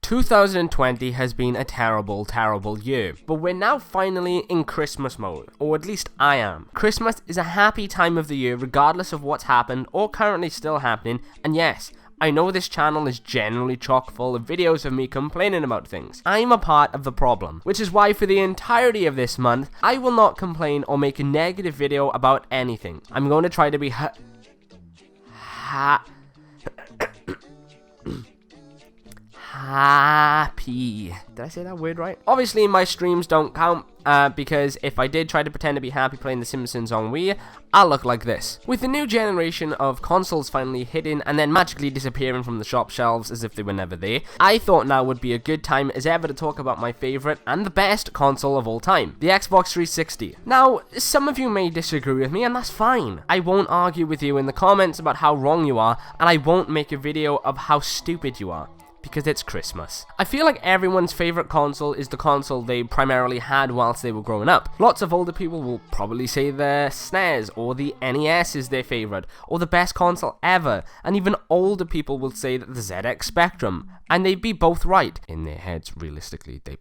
2020 has been a terrible, terrible year, but we're now finally in Christmas mode, or at least I am. Christmas is a happy time of the year regardless of what's happened or currently still happening, and yes, I know this channel is generally chock full of videos of me complaining about things. I'm a part of the problem, which is why for the entirety of this month, I will not complain or make a negative video about anything. I'm going to try to be happy. Did I say that word right? Obviously, my streams don't count, because if I did try to pretend to be happy playing The Simpsons on Wii, I'll look like this. With the new generation of consoles finally hitting and then magically disappearing from the shop shelves as if they were never there, I thought now would be a good time as ever to talk about my favourite and the best console of all time, the Xbox 360. Now, some of you may disagree with me, and that's fine. I won't argue with you in the comments about how wrong you are, and I won't make a video of how stupid you are, because it's Christmas. I feel like everyone's favourite console is the console they primarily had whilst they were growing up. Lots of older people will probably say the SNES or the NES is their favourite, or the best console ever, and even older people will say that the ZX Spectrum, and they'd be both right. In their heads, realistically, they'd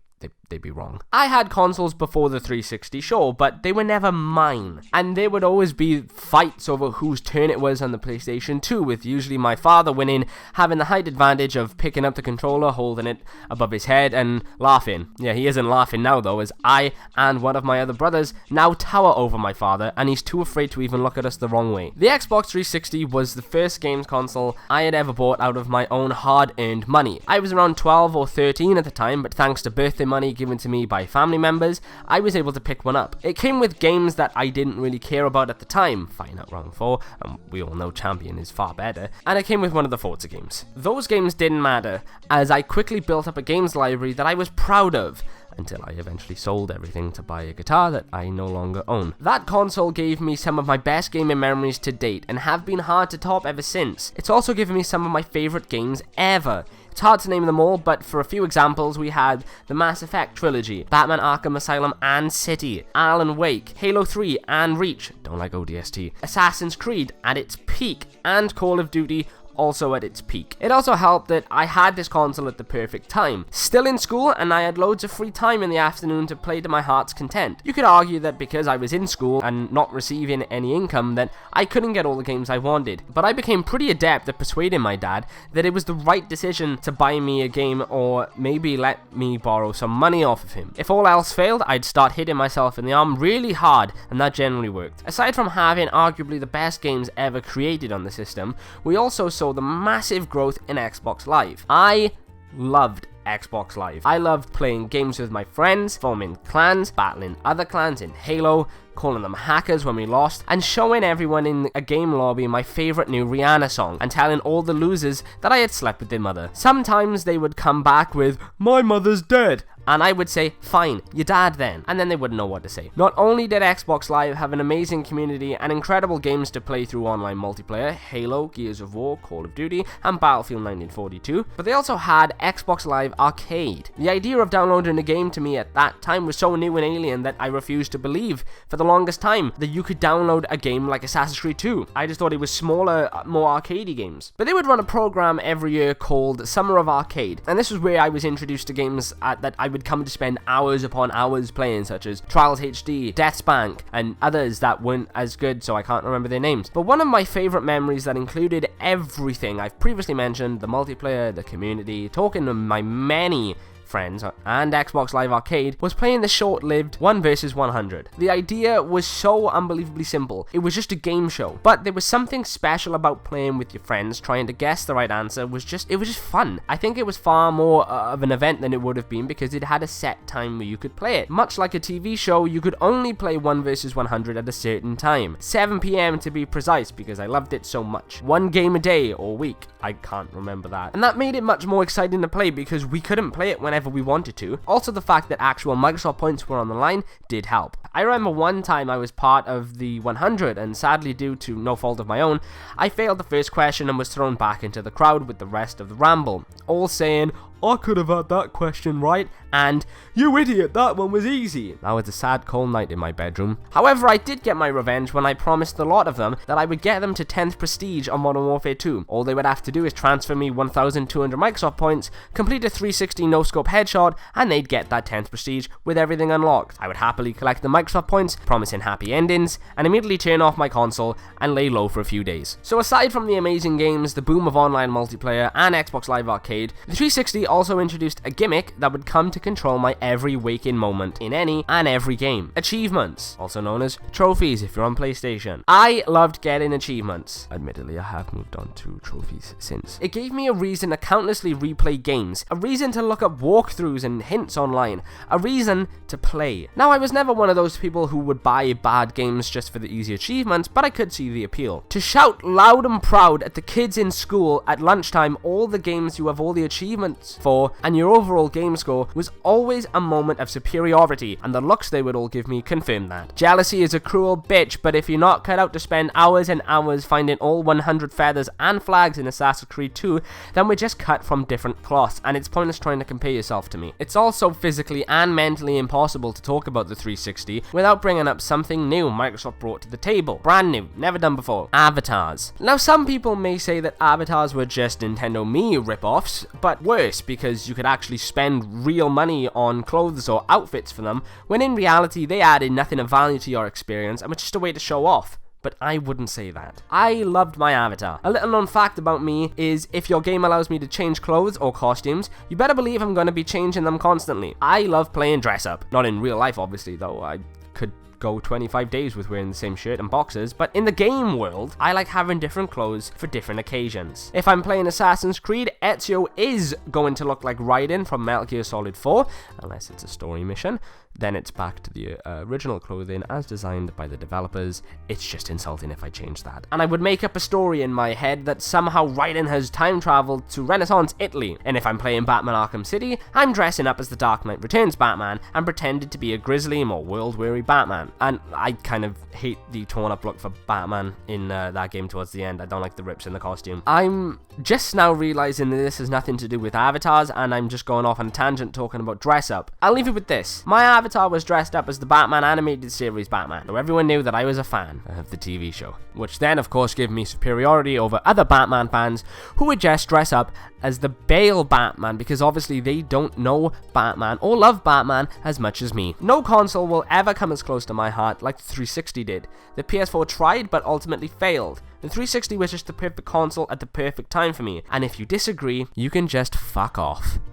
be wrong. I had consoles before the 360, sure, but they were never mine. And there would always be fights over whose turn it was on the PlayStation 2, with usually my father winning, having the height advantage of picking up the controller, holding it above his head, and laughing. Yeah, he isn't laughing now though, as I and one of my other brothers now tower over my father, and he's too afraid to even look at us the wrong way. The Xbox 360 was the first games console I had ever bought out of my own hard-earned money. I was around 12 or 13 at the time, but thanks to birthday money given to me by family members, I was able to pick one up. It came with games that I didn't really care about at the time, Fighting Out Round 4, and we all know Champion is far better, and it came with one of the Forza games. Those games didn't matter, as I quickly built up a games library that I was proud of, until I eventually sold everything to buy a guitar that I no longer own. That console gave me some of my best gaming memories to date, and have been hard to top ever since. It's also given me some of my favourite games ever. It's hard to name them all, but for a few examples, we had the Mass Effect trilogy, Batman Arkham Asylum and City, Alan Wake, Halo 3 and Reach, don't like ODST, Assassin's Creed at its peak, and Call of Duty also at its peak. It also helped that I had this console at the perfect time. Still in school, and I had loads of free time in the afternoon to play to my heart's content. You could argue that because I was in school and not receiving any income, that I couldn't get all the games I wanted. But I became pretty adept at persuading my dad that it was the right decision to buy me a game, or maybe let me borrow some money off of him. If all else failed, I'd start hitting myself in the arm really hard, and that generally worked. Aside from having arguably the best games ever created on the system, we also saw the massive growth in Xbox Live. I loved Xbox Live. I loved playing games with my friends, forming clans, battling other clans in Halo, calling them hackers when we lost, and showing everyone in a game lobby my favourite new Rihanna song, and telling all the losers that I had slept with their mother. Sometimes they would come back with, "My mother's dead," and I would say, "Fine, your dad then," and then they wouldn't know what to say. Not only did Xbox Live have an amazing community and incredible games to play through online multiplayer, Halo, Gears of War, Call of Duty, and Battlefield 1942, but they also had Xbox Live Arcade. The idea of downloading a game to me at that time was so new and alien that I refused to believe for the longest time that you could download a game like Assassin's Creed 2. I just thought it was smaller, more arcadey games. But they would run a program every year called Summer of Arcade, and this was where I was introduced to games that I would come to spend hours upon hours playing, such as Trials HD, Deathspank, and others that weren't as good, so I can't remember their names. But one of my favourite memories that included everything I've previously mentioned, the multiplayer, the community, talking to my many friends, and Xbox Live Arcade, was playing the short-lived 1 vs 100. The idea was so unbelievably simple. It was just a game show, but there was something special about playing with your friends, trying to guess the right answer. It was just fun. I think it was far more of an event than it would have been because it had a set time where you could play it. Much like a TV show, you could only play 1 vs 100 at a certain time, 7 PM to be precise, because I loved it so much. 1 game a day or week, I can't remember that. And that made it much more exciting to play because we couldn't play it whenever we wanted to. Also, the fact that actual Microsoft points were on the line did help. I remember one time I was part of the 100, and sadly due to no fault of my own, I failed the first question and was thrown back into the crowd with the rest of the ramble, all saying, "I could have had that question right," and "You idiot, that one was easy." That was a sad cold night in my bedroom. However, I did get my revenge when I promised a lot of them that I would get them to 10th prestige on Modern Warfare 2. All they would have to do is transfer me 1,200 Microsoft points, complete a 360 no-scope headshot, and they'd get that 10th prestige with everything unlocked. I would happily collect the Microsoft points, promising happy endings, and immediately turn off my console and lay low for a few days. So aside from the amazing games, the boom of online multiplayer, and Xbox Live Arcade, the 360 also introduced a gimmick that would come to control my every waking moment in any and every game. Achievements, also known as trophies if you're on PlayStation. I loved getting achievements. Admittedly, I have moved on to trophies since. It gave me a reason to countlessly replay games, a reason to look up walkthroughs and hints online, a reason to play. Now, I was never one of those people who would buy bad games just for the easy achievements, but I could see the appeal. To shout loud and proud at the kids in school at lunchtime all the games you have all the achievements for and your overall game score was always a moment of superiority, and the looks they would all give me confirmed that. Jealousy is a cruel bitch, but if you're not cut out to spend hours and hours finding all 100 feathers and flags in Assassin's Creed 2, then we're just cut from different cloths, and it's pointless trying to compare yourself to me. It's also physically and mentally impossible to talk about the 360 without bringing up something new Microsoft brought to the table. Brand new, never done before. Avatars. Now, some people may say that avatars were just Nintendo Mii rip-offs, but worse, because you could actually spend real money on clothes or outfits for them, when in reality they added nothing of value to your experience and were just a way to show off. But I wouldn't say that. I loved my avatar. A little known fact about me is if your game allows me to change clothes or costumes, you better believe I'm going to be changing them constantly. I love playing dress up. Not in real life, obviously, though. I could go 25 days with wearing the same shirt and boxers, but in the game world, I like having different clothes for different occasions. If I'm playing Assassin's Creed, Ezio is going to look like Raiden from Metal Gear Solid 4, unless it's a story mission. Then it's back to the original clothing as designed by the developers. It's just insulting if I change that. And I would make up a story in my head that somehow Raiden has time traveled to Renaissance Italy. And if I'm playing Batman Arkham City, I'm dressing up as the Dark Knight Returns Batman and pretended to be a grizzly, more world-weary Batman. And I kind of hate the torn-up look for Batman in that game towards the end. I don't like the rips in the costume. I'm just now realizing that this has nothing to do with avatars, and I'm just going off on a tangent talking about dress-up. I'll leave it with this. My avatar was dressed up as the Batman animated series Batman, so everyone knew that I was a fan of the TV show, which then of course gave me superiority over other Batman fans who would just dress up as the Bale Batman, because obviously they don't know Batman or love Batman as much as me. No console will ever come as close to my heart like the 360 did. The PS4 tried but ultimately failed. The 360 was just the perfect console at the perfect time for me, and if you disagree, you can just fuck off.